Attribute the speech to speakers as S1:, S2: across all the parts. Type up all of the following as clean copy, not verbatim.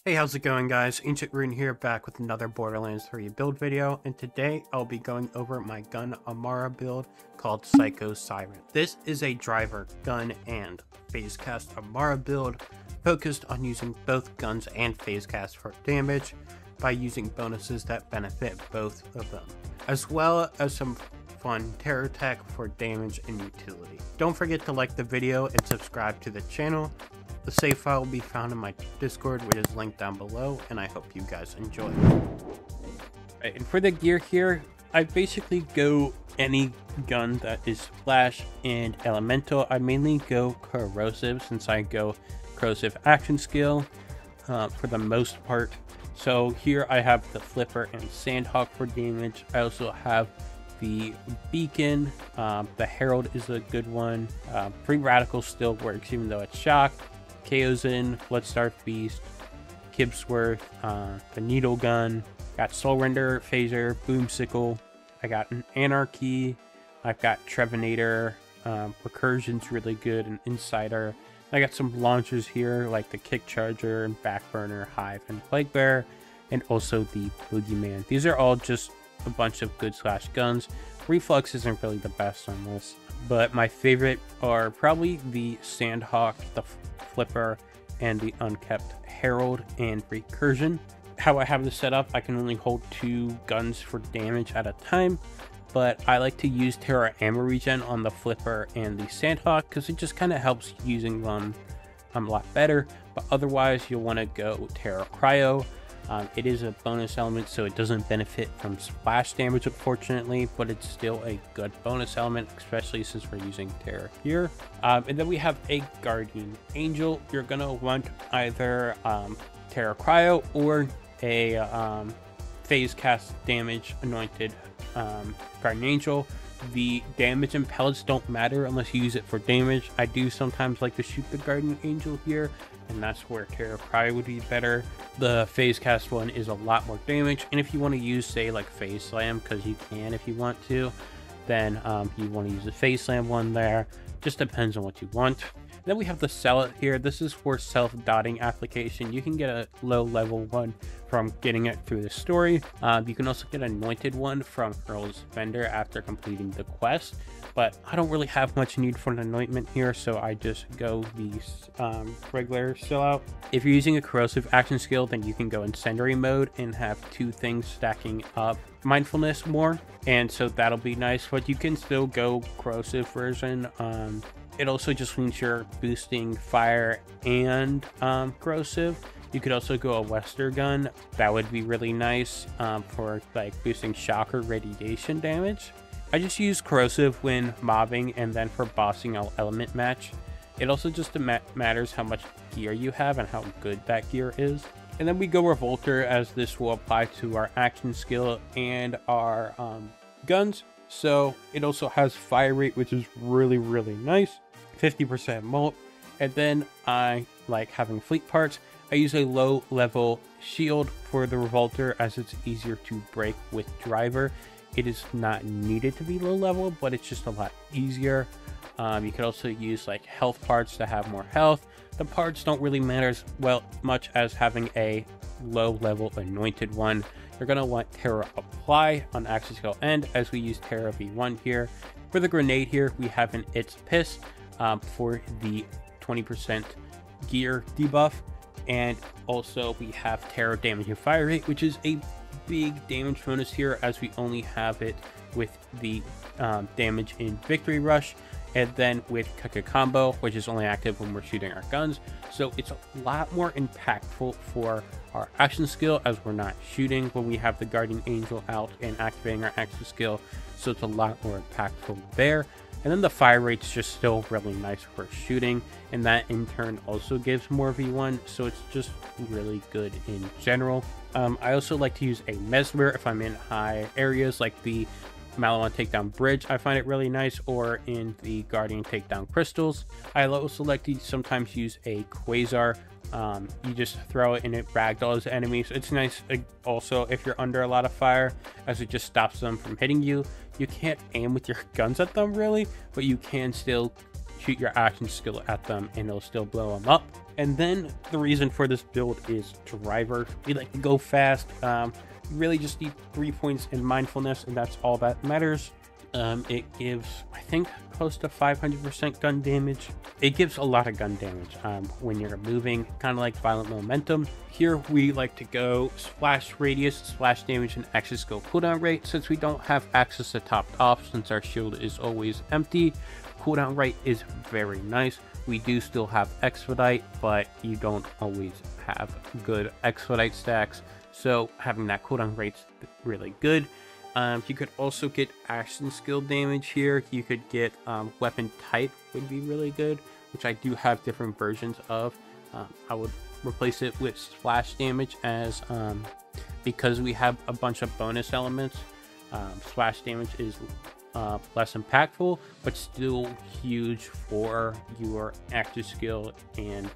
S1: Hey, how's it going, guys? Ancient Rune here, back with another Borderlands 3 build video, and today I'll be going over my gun Amara build called psyren. This is a driver, gun, and Phasecast Amara build focused on using both guns and Phasecast for damage by using bonuses that benefit both of them, as well as some fun terror tech for damage and utility. Don't forget to like the video and subscribe to the channel. The save file will be found in my Discord, which is linked down below, and I hope you guys enjoy. Right, and for the gear here, I basically go any gun that is flash and elemental. I mainly go corrosive since I go corrosive action skill for the most part. So here I have the flipper and sandhawk for damage. I also have the beacon. The herald is a good one. Free radical still works even though it's shock. Zane, Bloodstarved Beast, Kibsworth, the needle gun, got soul render, phaser, boomsicle. I got an anarchy. I've got Trevinator, recursion's really good, and insider. I got some launchers here like the kick charger and backburner, hive, and plague bear, and also the boogeyman. These are all just a bunch of good slash guns. Reflux isn't really the best on this, but my favorite are probably the sandhawk, the flipper, and the unkept herald and recursion. How I have this set up, I can only hold 2 guns for damage at a time, but I like to use Terra ammo regen on the flipper and the sandhawk because it just kind of helps using them a lot better. But otherwise, you'll want to go Terra cryo. It is a bonus element, so it doesn't benefit from splash damage, unfortunately, but it's still a good bonus element, especially since we're using Terra here. And then we have a Guardian Angel. You're going to want either Terra Cryo or a Phasecast damage anointed Guardian Angel. The damage and pellets don't matter unless you use it for damage. I do sometimes like to shoot the Guardian Angel here, and that's where Terra Cryo would be better. The Phasecast one is a lot more damage, and if you want to use, say, like Phase Slam, because you can if you want to, then you want to use the Phase Slam one there. Just depends on what you want. Then we have the Sell It here. This is for self-dotting application. You can get a low level one from getting it through the story. You can also get an anointed one from Earl's Vendor after completing the quest, but I don't really have much need for an anointment here, so I just go the regular sellout. If you're using a corrosive action skill, then you can go incendiary mode and have 2 things stacking up mindfulness more, and so that'll be nice, but you can still go corrosive version. It also just means you're boosting fire and corrosive. You could also go a Wester gun. That would be really nice for like boosting shock or radiation damage. I just use corrosive when mobbing and then for bossing an element match. It also just matters how much gear you have and how good that gear is. And then we go Revolter, as this will apply to our action skill and our guns. So it also has fire rate, which is really nice. 50% molt. And then I like having fleet parts. I use a low level shield for the Revolter as it's easier to break with driver. It is not needed to be low level, but it's just a lot easier. You could also use like health parts to have more health. The parts don't really matter as much as having a low level anointed one. You're going to want Terra Apply on action skill end, as we use Terra V1 here. For the grenade here, we have an It's Piss for the 20% gear debuff, and also we have Terra damage and fire rate, which is a big damage bonus here, as we only have it with the damage in Victory Rush, and then with Kaka Combo, which is only active when we're shooting our guns. So it's a lot more impactful for our action skill, as we're not shooting when we have the Guardian Angel out and activating our action skill. So it's a lot more impactful there. And then the fire rate's just still really nice for shooting, and that in turn also gives more V1, so it's just really good in general. I also like to use a Mesmer if I'm in high areas like the Malawan Takedown Bridge. I find it really nice, or in the Guardian Takedown Crystals. I also like to sometimes use a Quasar. You just throw it and it ragdolls enemies. It's nice also if you're under a lot of fire, as it just stops them from hitting you. You can't aim with your guns at them really, but you can still shoot your action skill at them and it'll still blow them up. And then the reason for this build is driver. We like to go fast. You really just need 3 points in mindfulness, and that's all that matters. It gives, I think, close to 500% gun damage. It gives a lot of gun damage when you're moving, kind of like violent momentum. Here we like to go splash radius, splash damage, and access skill cooldown rate. Since we don't have access to topped off, since our shield is always empty, cooldown rate is very nice. We do still have expedite, but you don't always have good expedite stacks, so having that cooldown rate's really good. You could also get action skill damage here. You could get weapon type would be really good, which I do have different versions of. I would replace it with splash damage as because we have a bunch of bonus elements. Splash damage is less impactful, but still huge for your active skill and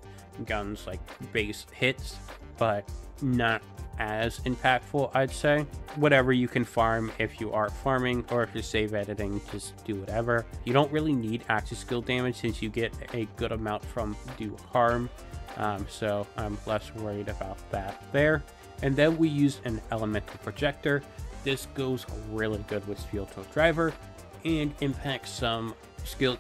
S1: guns like base hits, but not as impactful, I'd say. Whatever you can farm if you are farming, or if you're save editing, just do whatever. You don't really need active skill damage since you get a good amount from do harm, so I'm less worried about that there. And then we use an elemental projector. This goes really good with steel toe driver and impacts some skill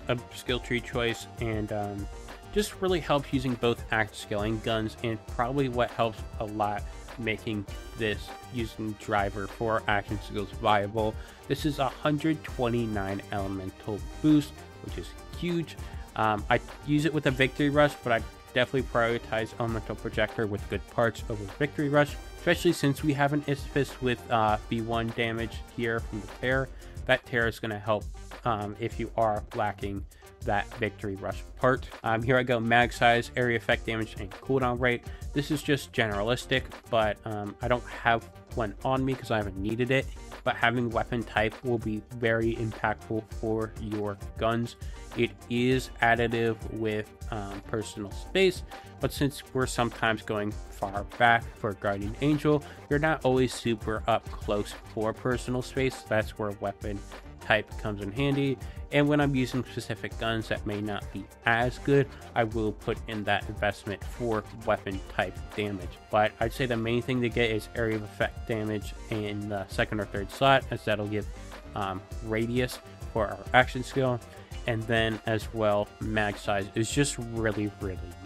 S1: tree choice, and just really helps using both active skill and guns, and probably what helps a lot making this using driver for action skills viable. This is 129 elemental boost, which is huge. I use it with a victory rush, but I definitely prioritize elemental projector with good parts over victory rush, especially since we have an Isphus with B1 damage here from the tear. That tear is going to help if you are lacking that victory rush part. Here I go, mag size, area effect damage, and cooldown rate. This is just generalistic, but I don't have one on me because I haven't needed it, but having weapon type will be very impactful for your guns. It is additive with personal space, but since we're sometimes going far back for Guardian Angel, you're not always super up close for personal space. That's where weapon type comes in handy. And when I'm using specific guns that may not be as good, I will put in that investment for weapon type damage. But I'd say the main thing to get is area of effect damage in the second or third slot, as that'll give radius for our action skill. And then as well, mag size is just really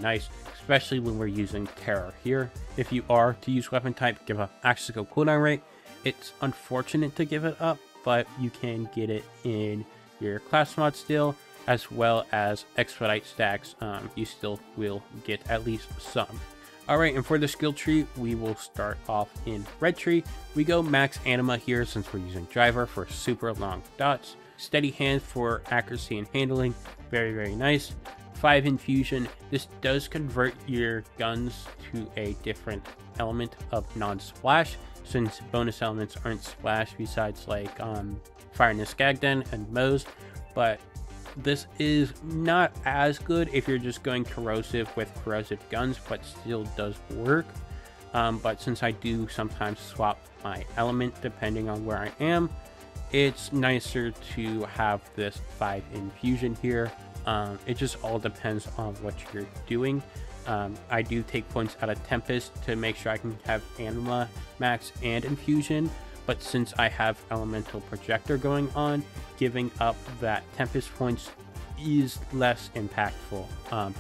S1: nice, especially when we're using terror here. If you are to use weapon type, give up action skill cooldown rate. It's unfortunate to give it up, but you can get it in your class mod still, as well as expedite stacks. You still will get at least some. Alright, and for the skill tree, we will start off in red tree. We go max anima here since we're using driver for super long dots. Steady hand for accuracy and handling, very nice. 5 infusion. This does convert your guns to a different element of non-splash, since bonus elements aren't splash besides like Fire and Skagden and Moe's, but this is not as good if you're just going corrosive with corrosive guns, but still does work. But since I do sometimes swap my element depending on where I am, it's nicer to have this 5 infusion here. It just all depends on what you're doing. I do take points out of Tempest to make sure I can have Anima max and infusion, but since I have elemental projector going on, giving up that Tempest points is less impactful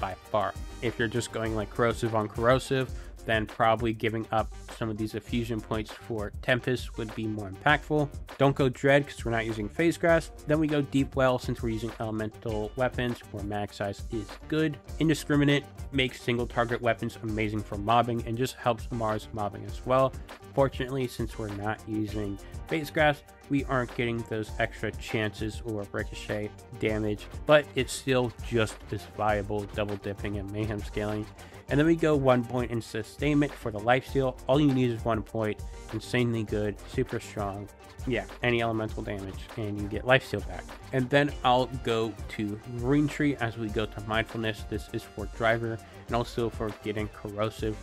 S1: by far. If you're just going like corrosive on corrosive, then probably giving up some of these effusion points for Tempest would be more impactful. Don't go Dread because we're not using Phasecast. Then we go Deep Well since we're using elemental weapons where mag size is good. Indiscriminate makes single target weapons amazing for mobbing and just helps Amara's mobbing as well. Fortunately, since we're not using Phasecast, we aren't getting those extra chances or ricochet damage, but it's still just as viable, double dipping and mayhem scaling. And then we go 1 point in sustainment for the lifesteal. All you need is 1 point. Insanely good, super strong. Yeah, any elemental damage and you get lifesteal back. And then I'll go to green tree as we go to mindfulness. This is for driver and also for getting corrosive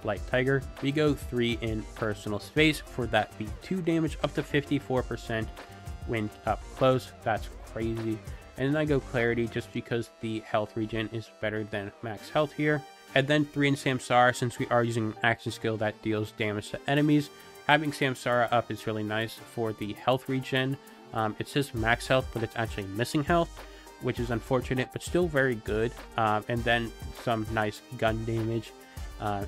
S1: light tiger. We go 3 in personal space for that B2 damage up to 54% when up close. That's crazy. And then I go clarity just because the health regen is better than max health here. And then 3 in Samsara, since we are using an action skill that deals damage to enemies. Having Samsara up is really nice for the health regen. It says max health, but it's actually missing health, which is unfortunate, but still very good. And then some nice gun damage.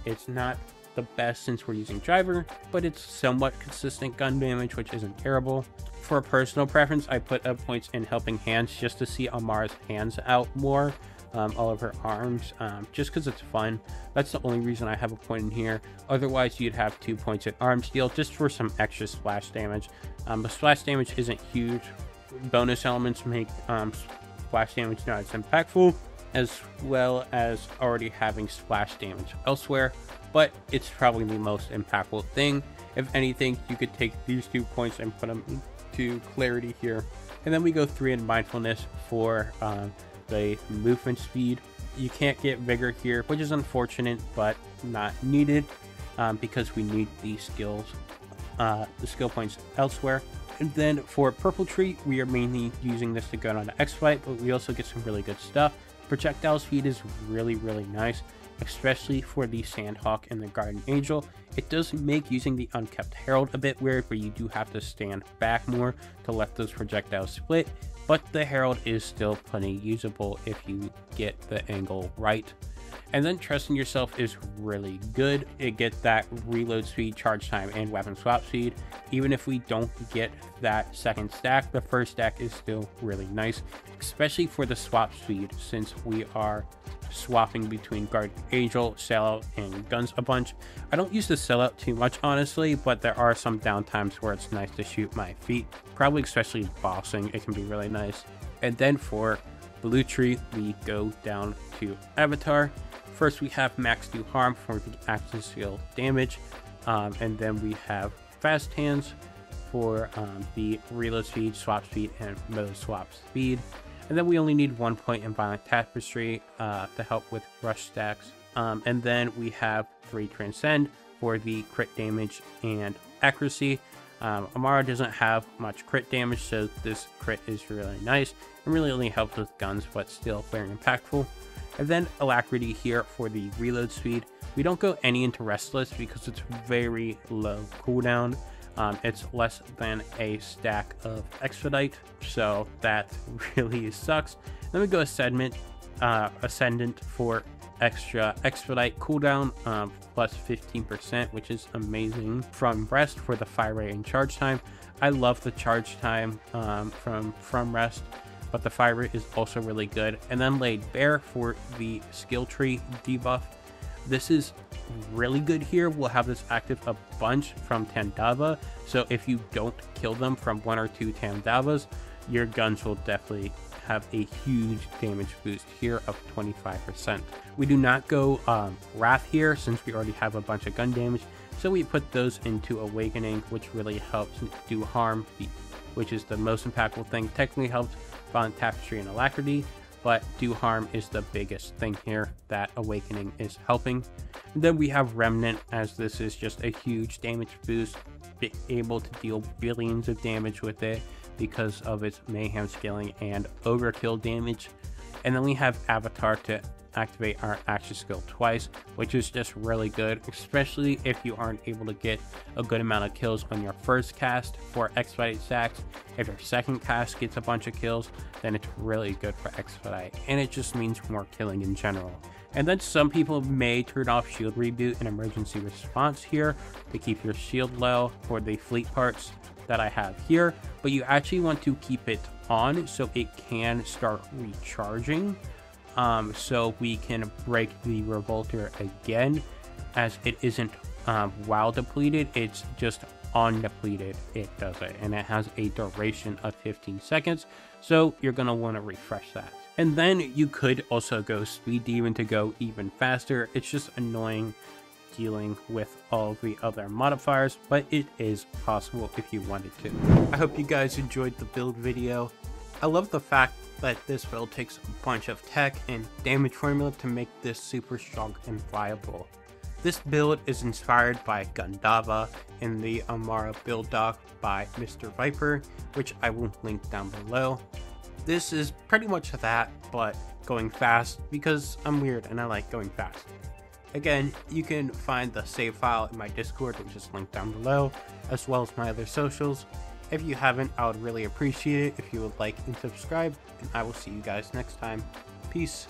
S1: It's not the best since we're using driver, but it's somewhat consistent gun damage, which isn't terrible. For a personal preference, I put up points in helping hands just to see Amara's hands out more. All of her arms, just because it's fun. That's the only reason I have a point in here. Otherwise, you'd have 2 points in arm steal just for some extra splash damage. The splash damage isn't huge. Bonus elements make splash damage not as impactful, as well as already having splash damage elsewhere, but it's probably the most impactful thing. If anything, you could take these 2 points and put them to clarity here. And then we go 3 in mindfulness for the movement speed. You can't get vigor here, which is unfortunate, but not needed, because we need these skills, the skill points elsewhere. And then for purple tree, we are mainly using this to go on to expedite, but we also get some really good stuff. Projectile speed is really nice, especially for the Sandhawk and the Guardian Angel. It does make using the Unkept Herald a bit weird, where you do have to stand back more to let those projectiles split, but the Herald is still plenty usable if you get the angle right. And then Trusting Yourself is really good. It gets that reload speed, charge time, and weapon swap speed. Even if we don't get that second stack, the first stack is still really nice, especially for the swap speed, since we are swapping between Guardian Angel, Sellout, and guns a bunch. I don't use the Sellout too much, honestly, but there are some downtimes where it's nice to shoot my feet, probably especially bossing. It can be really nice. And then for blue tree, we go down to Avatar. First, we have max do harm for the action skill damage, and then we have fast hands for the reload speed, swap speed, and mode swap speed. And then we only need 1 point in violent tapestry to help with rush stacks. And then we have 3 transcend for the crit damage and accuracy. Amara doesn't have much crit damage, so this crit is really nice. It really only helps with guns, but still very impactful. And then alacrity here for the reload speed. We don't go any into restless because it's very low cooldown. It's less than a stack of expedite, so that really sucks. Then we go ascendant for extra expedite cooldown, plus 15%, which is amazing. From rest for the fire rate and charge time. I love the charge time from rest, but the fire rate is also really good. And then laid bare for the skill tree debuff. This is really good here. We'll have this active a bunch from Tandava, so if you don't kill them from 1 or 2 Tandavas, your guns will definitely have a huge damage boost here of 25%. We do not go Wrath here since we already have a bunch of gun damage, so we put those into Awakening, which really helps do harm, which is the most impactful thing. Technically helps Violent Tapestry and Alacrity, but do harm is the biggest thing here that Awakening is helping. And then we have Remnant, as this is just a huge damage boost, able to deal billions of damage with it because of its Mayhem scaling and overkill damage. And then we have Avatar to activate our action skill twice, which is just really good, especially if you aren't able to get a good amount of kills on your first cast for expedite stacks. If your second cast gets a bunch of kills, then it's really good for expedite, and it just means more killing in general. And then some people may turn off shield reboot and emergency response here to keep your shield low for the fleet parts that I have here, but you actually want to keep it on so it can start recharging, so we can break the Revolter again, as it isn't while depleted, it's just on depleted it does it, and it has a duration of 15 seconds, so you're going to want to refresh that. And then you could also go Speed Demon to go even faster. It's just annoying dealing with all the other modifiers, but it is possible if you wanted to. I hope you guys enjoyed the build video. I love the fact that this build takes a bunch of tech and damage formula to make this super strong and viable. This build is inspired by Gundava in the Amara build doc by Mr. Viper, which I will link down below. This is pretty much that, but going fast, because I'm weird and I like going fast. Again, you can find the save file in my Discord, which is linked down below, as well as my other socials. If you haven't, I would really appreciate it if you would like and subscribe, and I will see you guys next time. Peace.